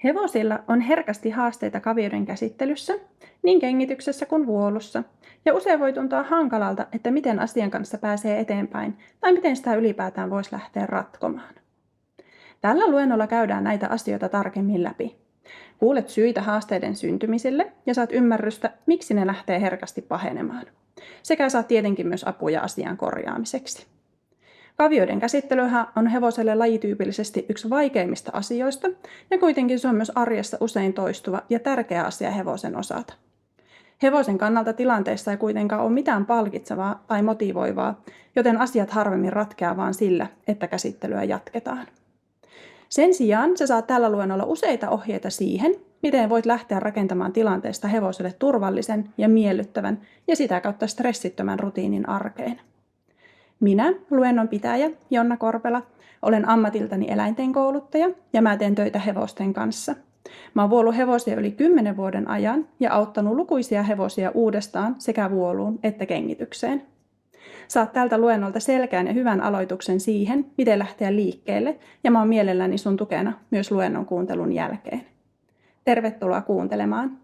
Hevosilla on herkästi haasteita kavioiden käsittelyssä, niin kengityksessä kuin vuolussa, ja usein voi tuntua hankalalta, että miten asian kanssa pääsee eteenpäin tai miten sitä ylipäätään voisi lähteä ratkomaan. Tällä luennolla käydään näitä asioita tarkemmin läpi. Kuulet syitä haasteiden syntymiselle ja saat ymmärrystä, miksi ne lähtee herkästi pahenemaan. Sekä saat tietenkin myös apuja asian korjaamiseksi. Kavioiden käsittelyhän on hevoselle lajityypillisesti yksi vaikeimmista asioista, ja kuitenkin se on myös arjessa usein toistuva ja tärkeä asia hevosen osalta. Hevosen kannalta tilanteessa ei kuitenkaan ole mitään palkitsevaa tai motivoivaa, joten asiat harvemmin ratkeaa vaan sillä, että käsittelyä jatketaan. Sen sijaan sä saat tällä luennolla useita ohjeita siihen, miten voit lähteä rakentamaan tilanteesta hevoselle turvallisen ja miellyttävän ja sitä kautta stressittömän rutiinin arkeen. Minä, luennon pitäjä Jonna Korpela, olen ammatiltani eläintenkouluttaja ja mä teen töitä hevosten kanssa. Mä oon vuollut hevosia yli 10 vuoden ajan ja auttanut lukuisia hevosia uudestaan sekä vuoluun että kengitykseen. Saat tältä luennolta selkeän ja hyvän aloituksen siihen, miten lähteä liikkeelle, ja mä oon mielelläni sun tukena myös luennon kuuntelun jälkeen. Tervetuloa kuuntelemaan.